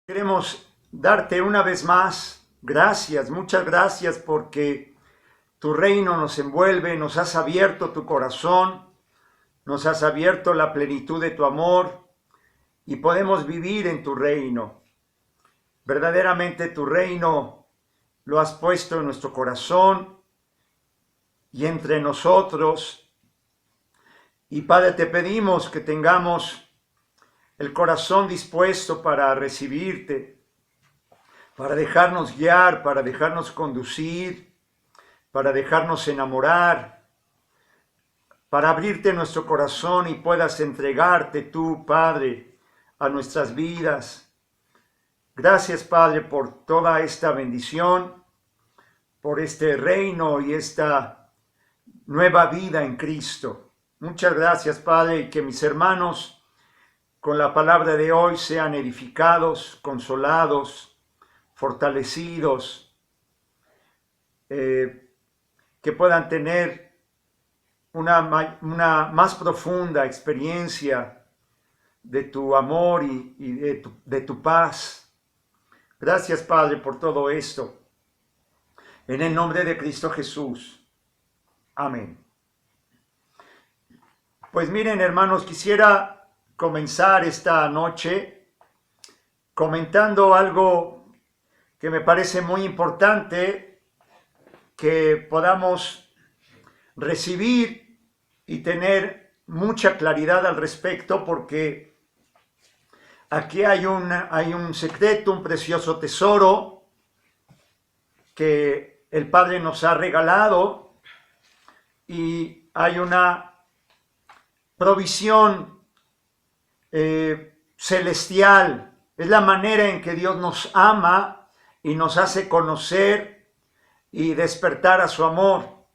Queremos darte una vez más gracias, muchas gracias porque tu reino nos envuelve, nos has abierto tu corazón, nos has abierto la plenitud de tu amor y podemos vivir en tu reino. Verdaderamente tu reino lo has puesto en nuestro corazón y entre nosotros. Y Padre, te pedimos que tengamos el corazón dispuesto para recibirte, para dejarnos guiar, para dejarnos conducir, para dejarnos enamorar, para abrirte nuestro corazón y puedas entregarte tú, Padre, a nuestras vidas. Gracias, Padre, por toda esta bendición, por este reino y esta nueva vida en Cristo. Muchas gracias, Padre, y que mis hermanos con la palabra de hoy sean edificados, consolados, fortalecidos, que puedan tener una más profunda experiencia de tu amor y de tu paz. Gracias, Padre, por todo esto. En el nombre de Cristo Jesús. Amén. Pues miren, hermanos, quisiera comenzar esta noche comentando algo que me parece muy importante que podamos recibir y tener mucha claridad al respecto, porque aquí hay un secreto, un precioso tesoro que el Padre nos ha regalado y hay una provisión celestial. Es la manera en que Dios nos ama y nos hace conocer y despertar a su amor.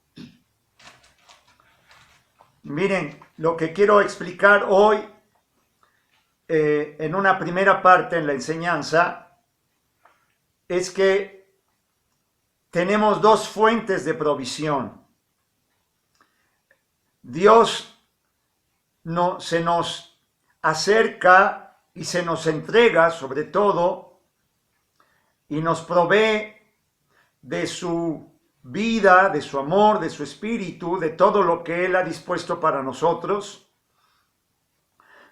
Miren, lo que quiero explicar hoy en una primera parte en la enseñanza es que tenemos dos fuentes de provisión. Dios se nos acerca y se nos entrega sobre todo y nos provee de su vida, de su amor, de su espíritu, de todo lo que Él ha dispuesto para nosotros.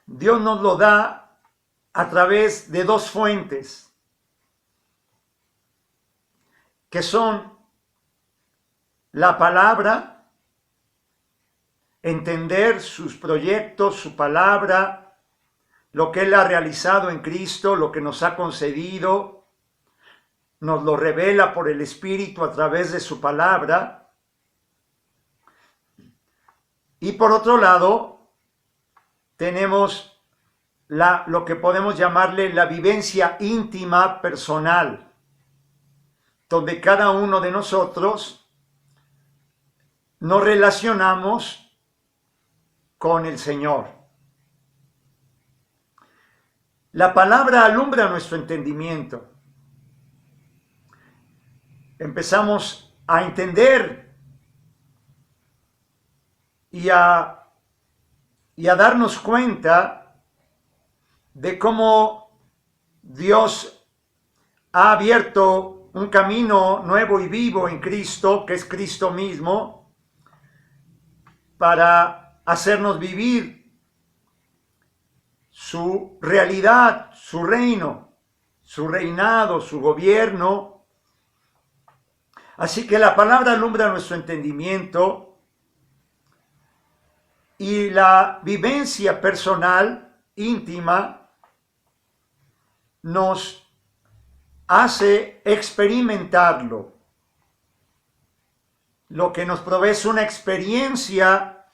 Dios nos lo da a través de dos fuentes, que son la palabra, entender sus proyectos, su palabra, lo que Él ha realizado en Cristo, lo que nos ha concedido, nos lo revela por el Espíritu a través de su palabra. Y por otro lado, tenemos lo que podemos llamarle la vivencia íntima personal, donde cada uno de nosotros nos relacionamos con el Señor. La palabra alumbra nuestro entendimiento. Empezamos a entender y a darnos cuenta de cómo Dios ha abierto un camino nuevo y vivo en Cristo, que es Cristo mismo, para hacernos vivir su realidad, su reino, su reinado, su gobierno. Así que la palabra alumbra nuestro entendimiento y la vivencia personal, íntima, nos hace experimentarlo. Lo que nos provee es una experiencia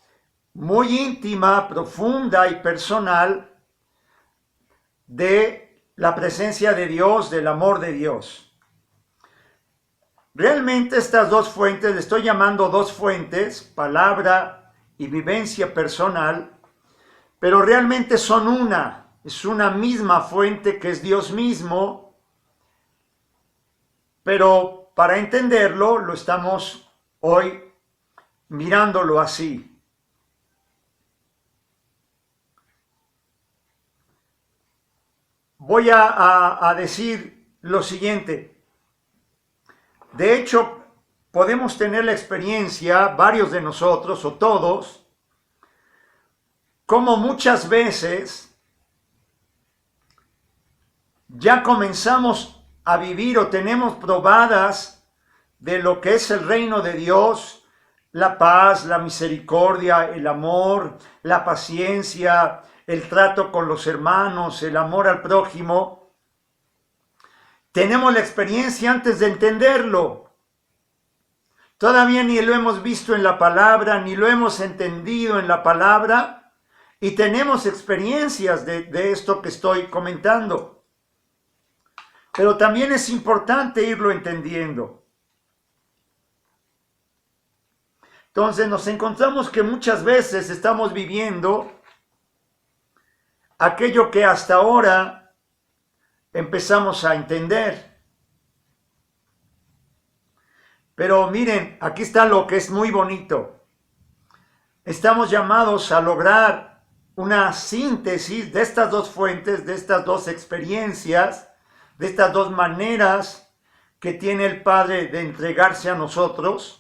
muy íntima, profunda y personal de la presencia de Dios, del amor de Dios. Realmente estas dos fuentes, le estoy llamando dos fuentes, palabra y vivencia personal, pero realmente son es una misma fuente que es Dios mismo, pero para entenderlo lo estamos hoy mirándolo así. voy a decir lo siguiente. De hecho, podemos tener la experiencia, varios de nosotros o todos, como muchas veces ya comenzamos a vivir o tenemos probadas de lo que es el reino de Dios, la paz, la misericordia, el amor, la paciencia, el trato con los hermanos, el amor al prójimo. Tenemos la experiencia antes de entenderlo. Todavía ni lo hemos visto en la palabra, ni lo hemos entendido en la palabra, y tenemos experiencias de esto que estoy comentando. Pero también es importante irlo entendiendo. Entonces nos encontramos que muchas veces estamos viviendo aquello que hasta ahora empezamos a entender. Pero miren, aquí está lo que es muy bonito. Estamos llamados a lograr una síntesis de estas dos fuentes, de estas dos experiencias, de estas dos maneras que tiene el Padre de entregarse a nosotros.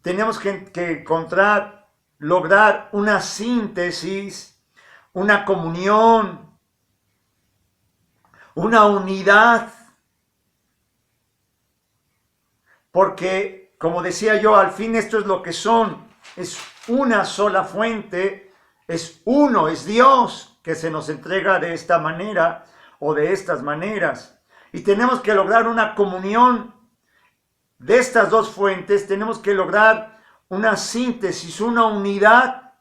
Tenemos que encontrar, lograr una síntesis, una comunión, una unidad. Porque, como decía yo, al fin esto es lo que son. Es una sola fuente, es uno, es Dios que se nos entrega de esta manera o de estas maneras. Y tenemos que lograr una comunión de estas dos fuentes, tenemos que lograr una síntesis, una unidad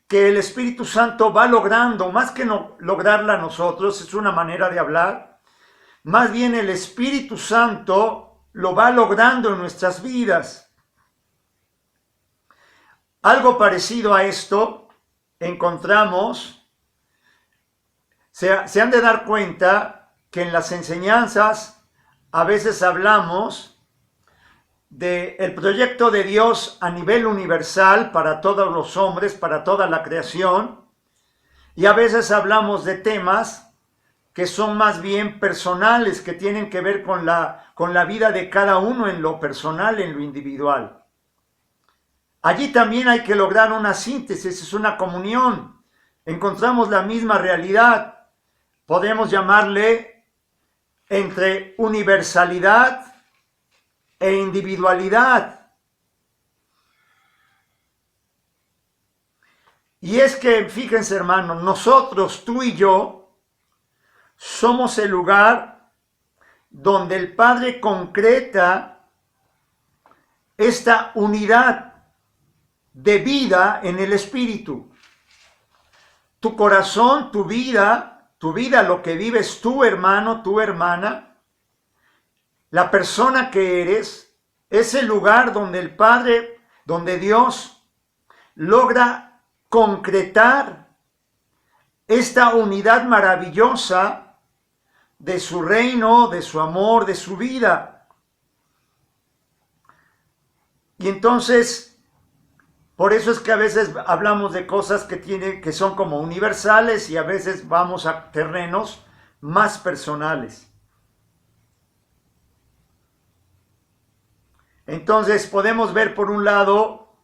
que el Espíritu Santo va logrando, más que no lograrla nosotros, es una manera de hablar, más bien el Espíritu Santo lo va logrando en nuestras vidas. Algo parecido a esto encontramos, se han de dar cuenta que en las enseñanzas a veces hablamos del proyecto de Dios a nivel universal para todos los hombres, para toda la creación, y a veces hablamos de temas que son más bien personales, que tienen que ver con la vida de cada uno en lo personal, en lo individual. Allí también hay que lograr una síntesis, es una comunión. Encontramos la misma realidad. Podemos llamarle entre universalidad e individualidad. Y es que, fíjense hermanos, nosotros, tú y yo, somos el lugar donde el Padre concreta esta unidad de vida en el Espíritu. Tu corazón, tu vida, lo que vives tú, hermano, tu hermana, la persona que eres, es el lugar donde el Padre, donde Dios logra concretar esta unidad maravillosa de su reino, de su amor, de su vida. Y entonces, por eso es que a veces hablamos de cosas que son como universales y a veces vamos a terrenos más personales. Entonces podemos ver por un lado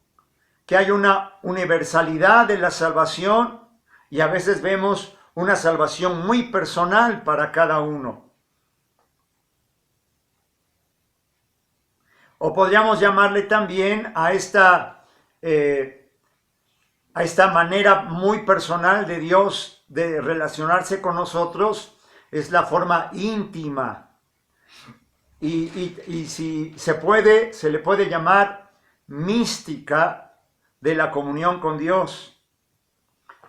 que hay una universalidad de la salvación y a veces vemos una salvación muy personal para cada uno. O podríamos llamarle también a esta manera muy personal de Dios de relacionarse con nosotros, es la forma íntima. Y si se le puede llamar mística de la comunión con Dios.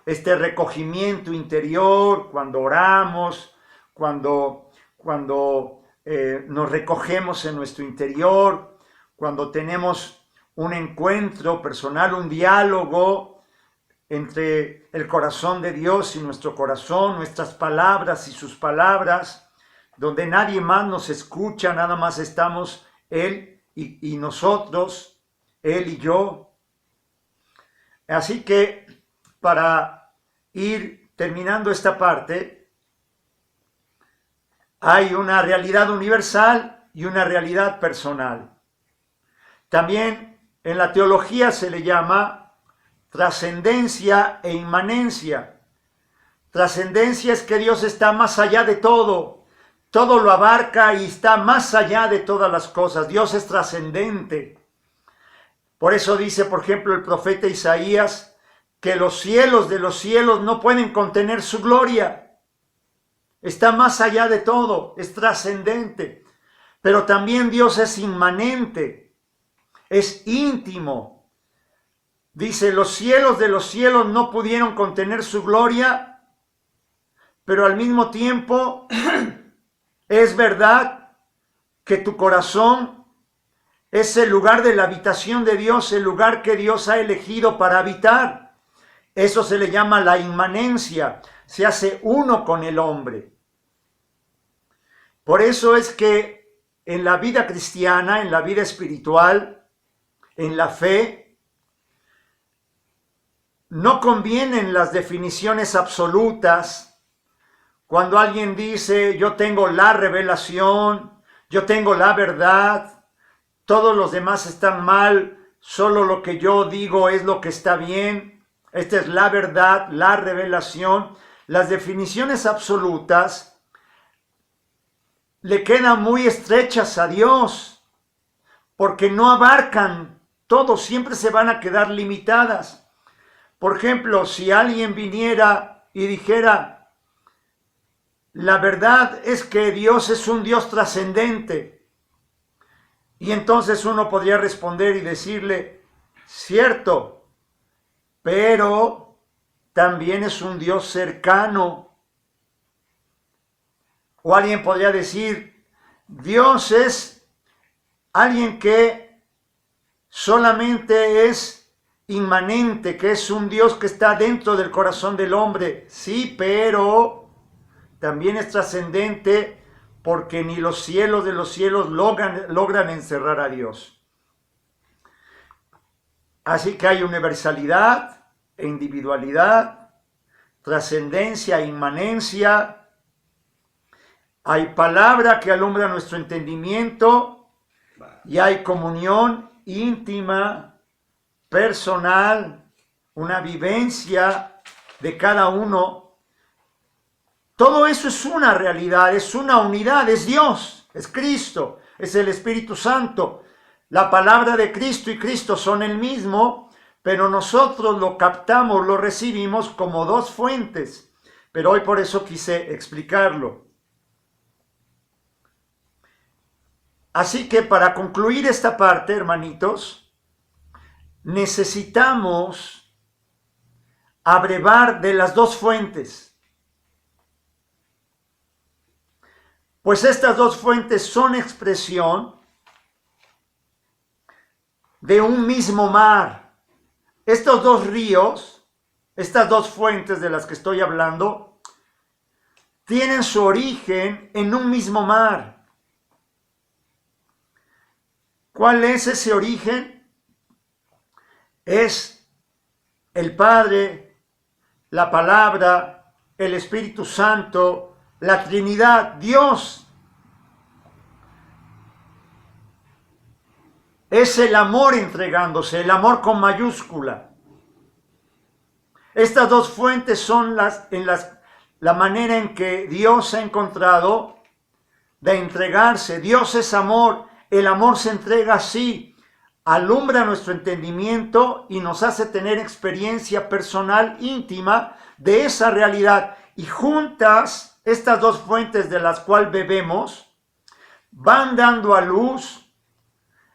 Este recogimiento interior, cuando oramos, cuando nos recogemos en nuestro interior, cuando tenemos un encuentro personal, un diálogo entre el corazón de Dios y nuestro corazón, nuestras palabras y sus palabras, donde nadie más nos escucha, nada más estamos Él y nosotros, Él y yo. Así que para ir terminando esta parte, Hay una realidad universal y una realidad personal. También en la teología se le llama trascendencia e inmanencia. Trascendencia es que Dios está más allá de todo. Todo lo abarca y está más allá de todas las cosas. Dios es trascendente. Por eso dice, por ejemplo, el profeta Isaías, que los cielos de los cielos no pueden contener su gloria. Está más allá de todo, es trascendente. Pero también Dios es inmanente, es íntimo. Dice, los cielos de los cielos no pudieron contener su gloria, pero al mismo tiempo es verdad que tu corazón es el lugar de la habitación de Dios, el lugar que Dios ha elegido para habitar. Eso se le llama la inmanencia, se hace uno con el hombre. Por eso es que en la vida cristiana, en la vida espiritual, en la fe, no convienen las definiciones absolutas. Cuando alguien dice, yo tengo la revelación, yo tengo la verdad, todos los demás están mal, solo lo que yo digo es lo que está bien. Esta es la verdad, la revelación. Las definiciones absolutas le quedan muy estrechas a Dios, porque no abarcan todo, siempre se van a quedar limitadas. Por ejemplo, si alguien viniera y dijera, la verdad es que Dios es un Dios trascendente, y entonces uno podría responder y decirle, cierto, pero también es un Dios cercano. O alguien podría decir, Dios es alguien que solamente es inmanente, que es un Dios que está dentro del corazón del hombre. Sí, pero también es trascendente porque ni los cielos de los cielos logran encerrar a Dios. Así que hay universalidad e individualidad, trascendencia e inmanencia. Hay palabra que alumbra nuestro entendimiento y hay comunión íntima, personal, una vivencia de cada uno. Todo eso es una realidad, es una unidad, es Dios, es Cristo, es el Espíritu Santo. La palabra de Cristo y Cristo son el mismo, pero nosotros lo captamos, lo recibimos como dos fuentes. Pero hoy por eso quise explicarlo. Así que para concluir esta parte, hermanitos, necesitamos abrevar de las dos fuentes. Pues estas dos fuentes son expresión de un mismo mar. Estos dos ríos, estas dos fuentes de las que estoy hablando, tienen su origen en un mismo mar. ¿Cuál es ese origen? Es el Padre, la Palabra, el Espíritu Santo, la Trinidad, Dios. Es el amor entregándose, el amor con mayúscula. Estas dos fuentes son la manera en que Dios ha encontrado de entregarse. Dios es amor. El amor se entrega así, alumbra nuestro entendimiento y nos hace tener experiencia personal íntima de esa realidad. Y juntas, estas dos fuentes de las cuales bebemos, van dando a luz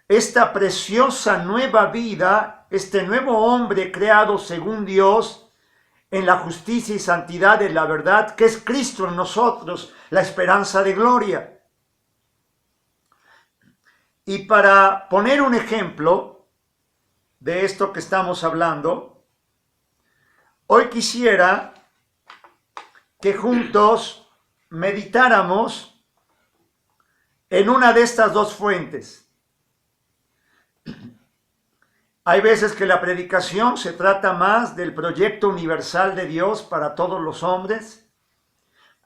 esta preciosa nueva vida, este nuevo hombre creado según Dios, en la justicia y santidad de la verdad, que es Cristo en nosotros, la esperanza de gloria. Y para poner un ejemplo de esto que estamos hablando, hoy quisiera que juntos meditáramos en una de estas dos fuentes. Hay veces que la predicación se trata más del proyecto universal de Dios para todos los hombres,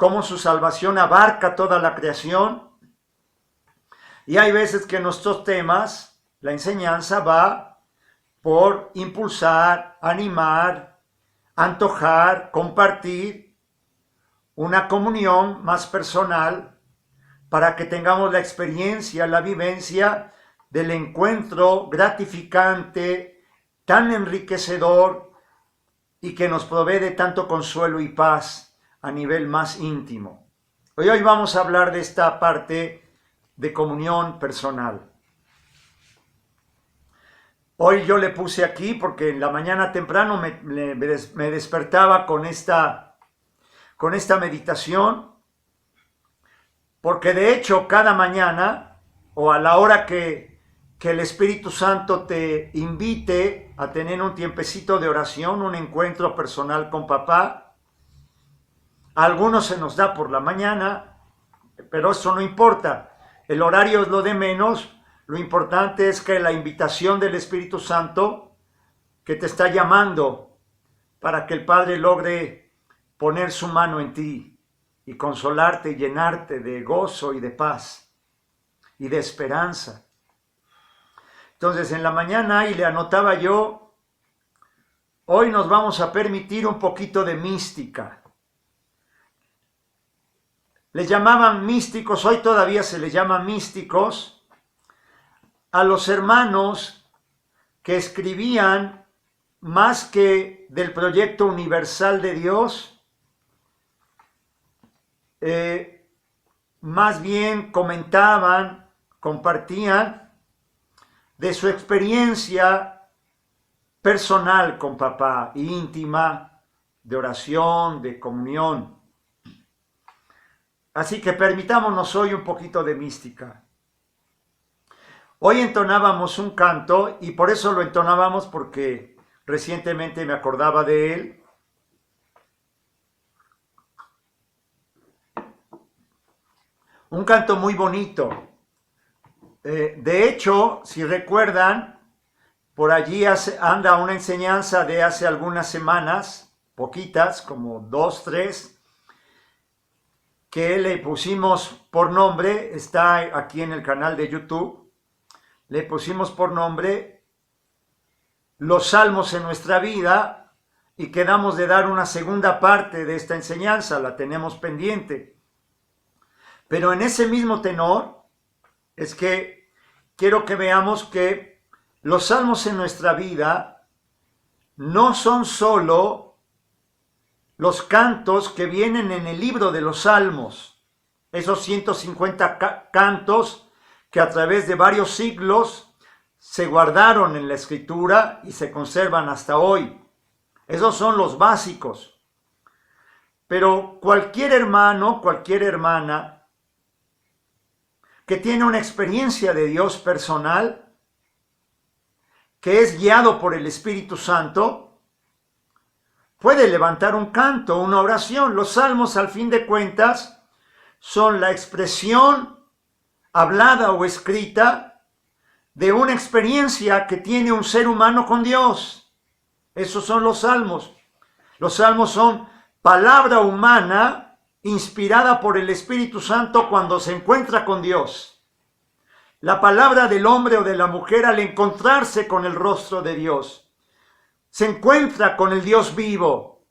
cómo su salvación abarca toda la creación. Y hay veces que nuestros temas, la enseñanza va por impulsar, animar, antojar, compartir una comunión más personal para que tengamos la experiencia, la vivencia del encuentro gratificante, tan enriquecedor y que nos provee de tanto consuelo y paz a nivel más íntimo. Hoy vamos a hablar de esta parte de comunión personal. Hoy yo le puse aquí porque en la mañana temprano me despertaba con esta meditación, porque de hecho cada mañana o a la hora que el Espíritu Santo te invite a tener un tiempecito de oración, un encuentro personal con papá, a algunos se nos da por la mañana, pero eso no importa, el horario es lo de menos. Lo importante es que la invitación del Espíritu Santo que te está llamando para que el Padre logre poner su mano en ti y consolarte y llenarte de gozo y de paz y de esperanza. Entonces en la mañana y le anotaba yo, hoy nos vamos a permitir un poquito de mística. Les llamaban místicos, hoy todavía se les llama místicos, a los hermanos que escribían más que del proyecto universal de Dios, más bien comentaban, compartían de su experiencia personal con papá, íntima, de oración, de comunión. Así que permitámonos hoy un poquito de mística. Hoy entonábamos un canto y por eso lo entonábamos porque recientemente me acordaba de él. Un canto muy bonito. De hecho, si recuerdan, por allí anda una enseñanza de hace algunas semanas, poquitas, como 2, 3, que le pusimos por nombre, está aquí en el canal de YouTube, le pusimos por nombre Los Salmos en nuestra vida y quedamos de dar una segunda parte de esta enseñanza, la tenemos pendiente. Pero en ese mismo tenor es que quiero que veamos que los salmos en nuestra vida no son solo los cantos que vienen en el libro de los salmos, esos 150 cantos que a través de varios siglos se guardaron en la escritura y se conservan hasta hoy. Esos son los básicos. Pero cualquier hermano, cualquier hermana que tiene una experiencia de Dios personal, que es guiado por el Espíritu Santo, puede levantar un canto, una oración. Los salmos, al fin de cuentas, son la expresión hablada o escrita de una experiencia que tiene un ser humano con Dios. Esos son los salmos. Los salmos son palabra humana inspirada por el Espíritu Santo cuando se encuentra con Dios. La palabra del hombre o de la mujer al encontrarse con el rostro de Dios. Se encuentra con el Dios vivo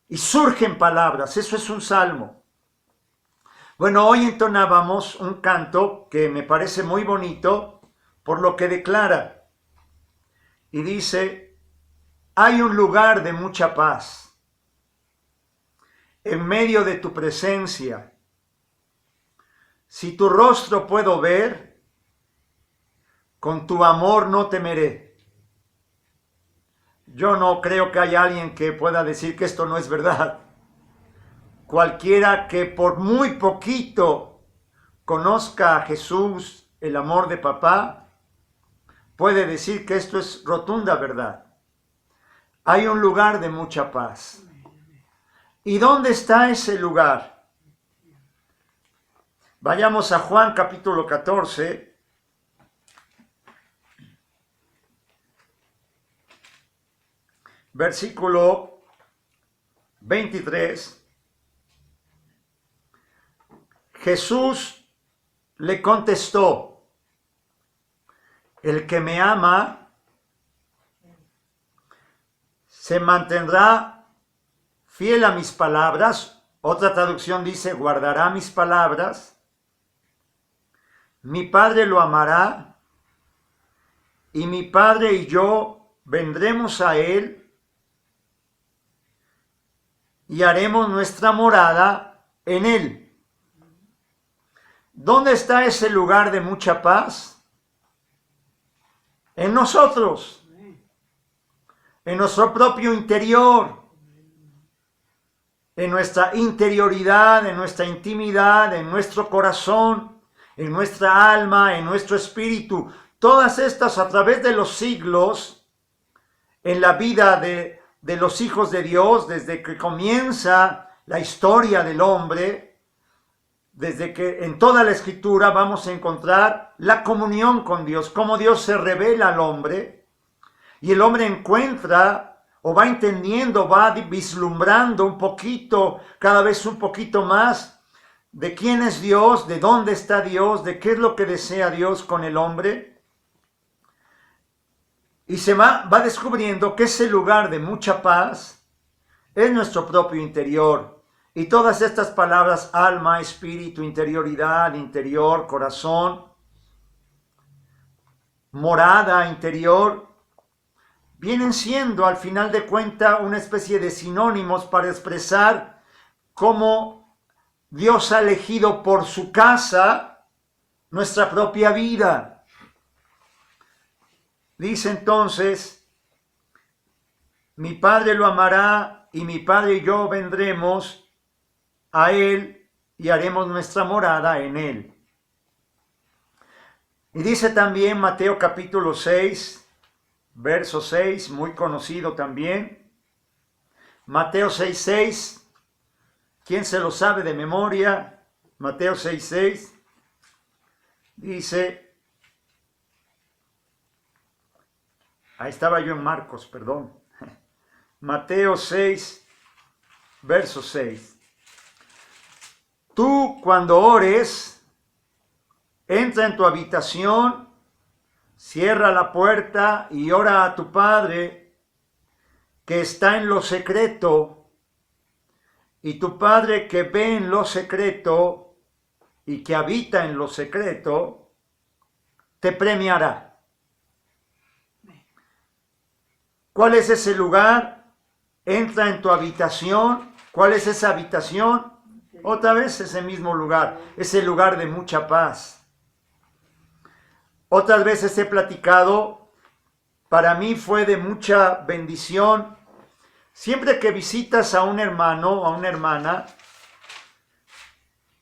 y surgen palabras. Eso es un salmo. Bueno, hoy entonábamos un canto que me parece muy bonito por lo que declara. Y dice, hay un lugar de mucha paz en medio de tu presencia. Si tu rostro puedo ver, con tu amor no temeré. Yo no creo que haya alguien que pueda decir que esto no es verdad. Cualquiera que por muy poquito conozca a Jesús, el amor de papá, puede decir que esto es rotunda verdad. Hay un lugar de mucha paz. ¿Y dónde está ese lugar? Vayamos a Juan capítulo 14. Versículo 23. Jesús le contestó: el que me ama se mantendrá fiel a mis palabras. Otra traducción dice: guardará mis palabras. Mi Padre lo amará, y mi Padre y yo vendremos a él y haremos nuestra morada en él. ¿Dónde está ese lugar de mucha paz? En nosotros, en nuestro propio interior, en nuestra interioridad, en nuestra intimidad, en nuestro corazón, en nuestra alma, en nuestro espíritu. Todas estas a través de los siglos, en la vida de los hijos de Dios, desde que comienza la historia del hombre, desde que en toda la Escritura vamos a encontrar la comunión con Dios, cómo Dios se revela al hombre, y el hombre encuentra o va entendiendo, va vislumbrando un poquito, cada vez un poquito más, de quién es Dios, de dónde está Dios, de qué es lo que desea Dios con el hombre. Y se va descubriendo que ese lugar de mucha paz es nuestro propio interior. Y todas estas palabras, alma, espíritu, interioridad, interior, corazón, morada interior, vienen siendo al final de cuentas una especie de sinónimos para expresar cómo Dios ha elegido por su casa nuestra propia vida. Dice entonces: mi Padre lo amará, y mi Padre y yo vendremos a él y haremos nuestra morada en él. Y dice también Mateo capítulo 6, verso 6, muy conocido también. Mateo 6:6. ¿Quién se lo sabe de memoria? Mateo 6:6 dice, ahí estaba yo en Marcos, perdón. Mateo 6, verso 6. Tú cuando ores, entra en tu habitación, cierra la puerta y ora a tu Padre que está en lo secreto. Y tu Padre que ve en lo secreto y que habita en lo secreto, te premiará. ¿Cuál es ese lugar? Entra en tu habitación. ¿Cuál es esa habitación? Otra vez ese mismo lugar, ese lugar de mucha paz. Otras veces he platicado, para mí fue de mucha bendición. Siempre que visitas a un hermano o a una hermana,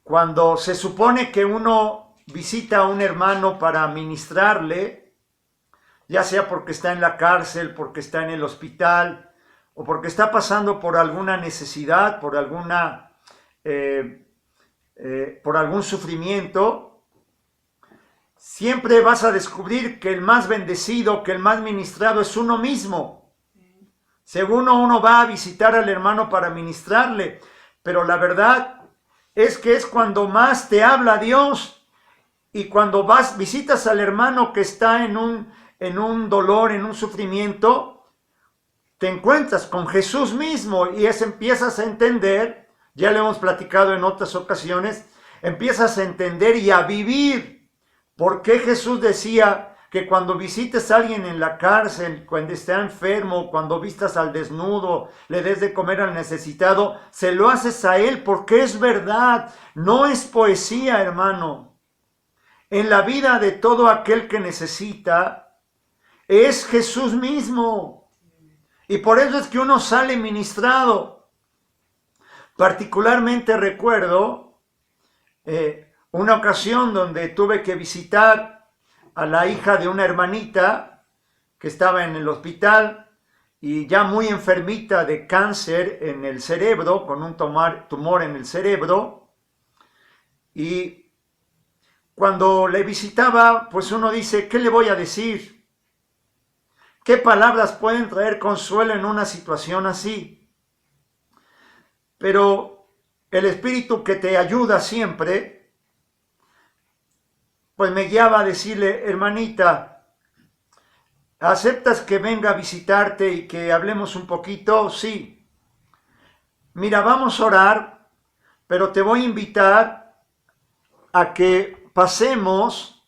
cuando se supone que uno visita a un hermano para ministrarle, ya sea porque está en la cárcel, porque está en el hospital, o porque está pasando por alguna necesidad, por algún sufrimiento, siempre vas a descubrir que el más bendecido, que el más ministrado es uno mismo. Según uno va a visitar al hermano para ministrarle, pero la verdad es que es cuando más te habla Dios, y cuando visitas al hermano que está en un dolor, en un sufrimiento, te encuentras con Jesús mismo y empiezas a entender, ya lo hemos platicado en otras ocasiones, empiezas a entender y a vivir por qué Jesús decía que cuando visites a alguien en la cárcel, cuando esté enfermo, cuando vistas al desnudo, le des de comer al necesitado, se lo haces a él porque es verdad, no es poesía, hermano. En la vida de todo aquel que necesita, es Jesús mismo. Y por eso es que uno sale ministrado. Particularmente recuerdo una ocasión donde tuve que visitar a la hija de una hermanita que estaba en el hospital y ya muy enfermita de cáncer en el cerebro, con un tumor en el cerebro. Y cuando le visitaba, pues uno dice, ¿qué le voy a decir? ¿Qué palabras pueden traer consuelo en una situación así? Pero el Espíritu que te ayuda siempre pues me guiaba a decirle, hermanita, ¿aceptas que venga a visitarte y que hablemos un poquito? Sí. Mira, vamos a orar, pero te voy a invitar a que pasemos,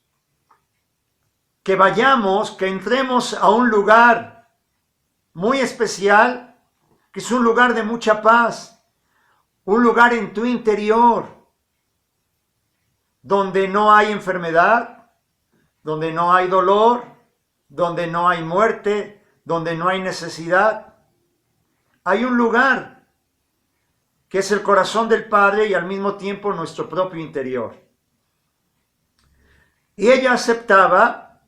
que vayamos, que entremos a un lugar muy especial, que es un lugar de mucha paz, un lugar en tu interior, donde no hay enfermedad, donde no hay dolor, donde no hay muerte, donde no hay necesidad. Hay un lugar que es el corazón del Padre y al mismo tiempo nuestro propio interior. Y ella aceptaba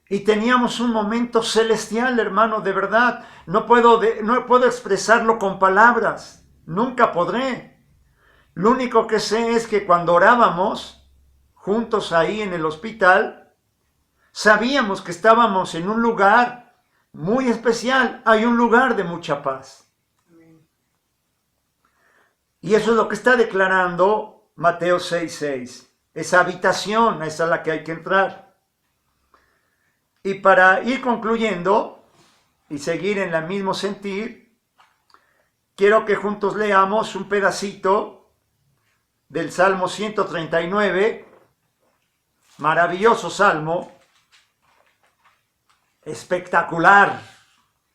y teníamos un momento celestial, hermano, de verdad. No puedo expresarlo con palabras, nunca podré. Lo único que sé es que cuando orábamos juntos ahí en el hospital, sabíamos que estábamos en un lugar muy especial. Hay un lugar de mucha paz. Y eso es lo que está declarando Mateo 6:6. Esa habitación, esa es la que hay que entrar. Y para ir concluyendo y seguir en el mismo sentir, quiero que juntos leamos un pedacito del Salmo 139, maravilloso salmo, espectacular,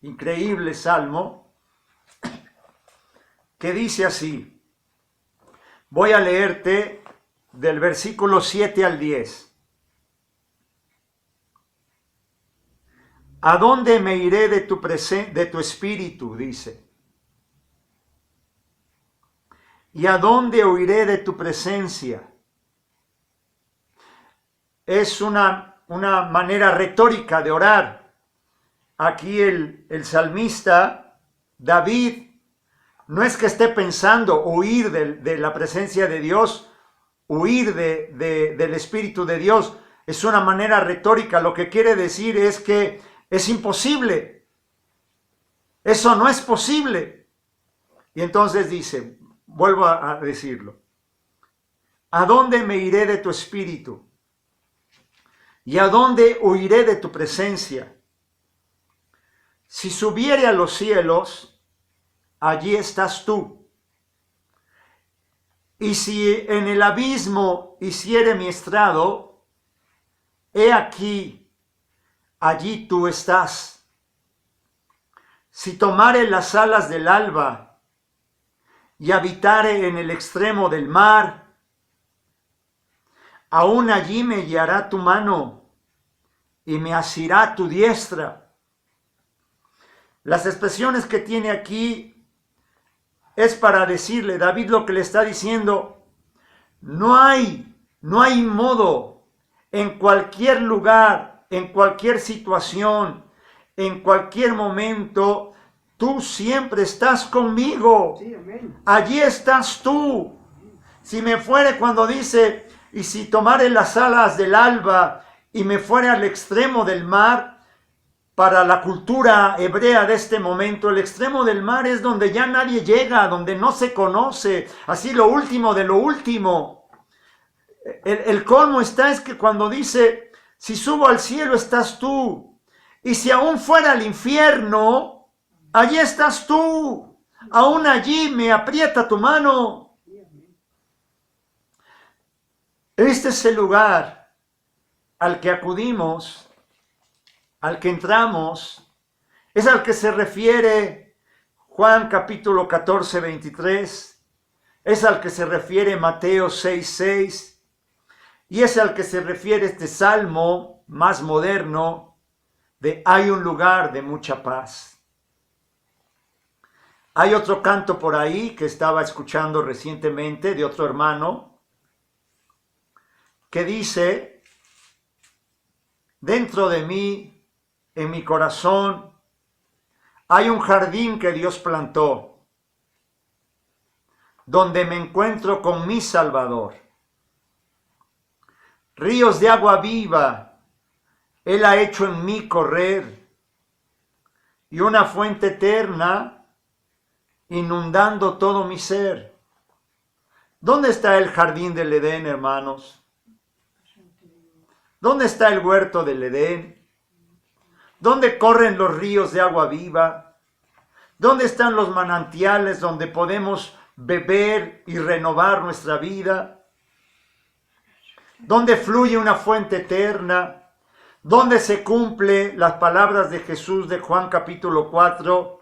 increíble salmo, que dice así. Voy a leerte del versículo 7 al 10. ¿A dónde me iré de tu espíritu? Dice. ¿Y a dónde huiré de tu presencia? Es una manera retórica de orar. Aquí el salmista David no es que esté pensando huir de la presencia de Dios, huir del Espíritu de Dios. Es una manera retórica. Lo que quiere decir es que es imposible. Eso no es posible. Y entonces dice, vuelvo a decirlo. ¿A dónde me iré de tu espíritu? ¿Y a dónde huiré de tu presencia? Si subiere a los cielos, allí estás tú. Y si en el abismo hiciere mi estrado, he aquí, allí tú estás. Si tomare las alas del alba y habitare en el extremo del mar, aún allí me guiará tu mano y me asirá tu diestra. Las expresiones que tiene aquí es para decirle, David lo que le está diciendo, no hay modo, en cualquier lugar, en cualquier situación, en cualquier momento, tú siempre estás conmigo. Sí, amén. Allí estás tú. Si me fuere cuando dice, y si tomare las alas del alba y me fuere al extremo del mar, para la cultura hebrea de este momento, el extremo del mar es donde ya nadie llega, donde no se conoce, así lo último de lo último. El colmo está es que cuando dice, si subo al cielo estás tú, y si aún fuera al infierno, allí estás tú, aún allí me aprieta tu mano. Este es el lugar al que acudimos, al que entramos, es al que se refiere Juan capítulo 14, 23, es al que se refiere Mateo 6, 6, y es al que se refiere este salmo más moderno de hay un lugar de mucha paz. Hay otro canto por ahí que estaba escuchando recientemente de otro hermano que dice, dentro de mí, en mi corazón, hay un jardín que Dios plantó, donde me encuentro con mi Salvador. Ríos de agua viva, Él ha hecho en mí correr, y una fuente eterna inundando todo mi ser. ¿Dónde está el jardín del Edén, hermanos? ¿Dónde está el huerto del Edén? ¿Dónde corren los ríos de agua viva? ¿Dónde están los manantiales donde podemos beber y renovar nuestra vida? ¿Dónde fluye una fuente eterna? ¿Dónde se cumple las palabras de Jesús de Juan capítulo 4?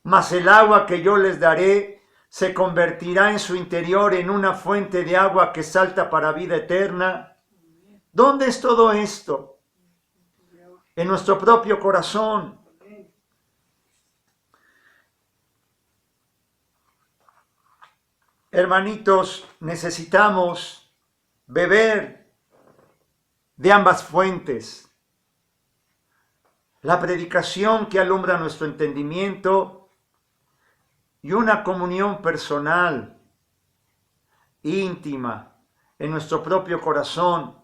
Mas el agua que yo les daré se convertirá en su interior en una fuente de agua que salta para vida eterna. ¿Dónde es todo esto? En nuestro propio corazón. Hermanitos, necesitamos beber de ambas fuentes. La predicación que alumbra nuestro entendimiento y una comunión personal, íntima, en nuestro propio corazón,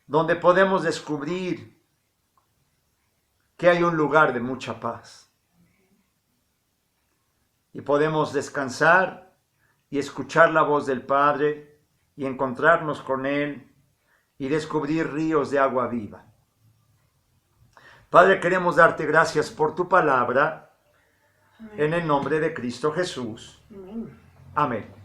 donde podemos descubrir que hay un lugar de mucha paz. Y podemos descansar y escuchar la voz del Padre y encontrarnos con Él y descubrir ríos de agua viva. Padre, queremos darte gracias por tu palabra, en el nombre de Cristo Jesús. Amén.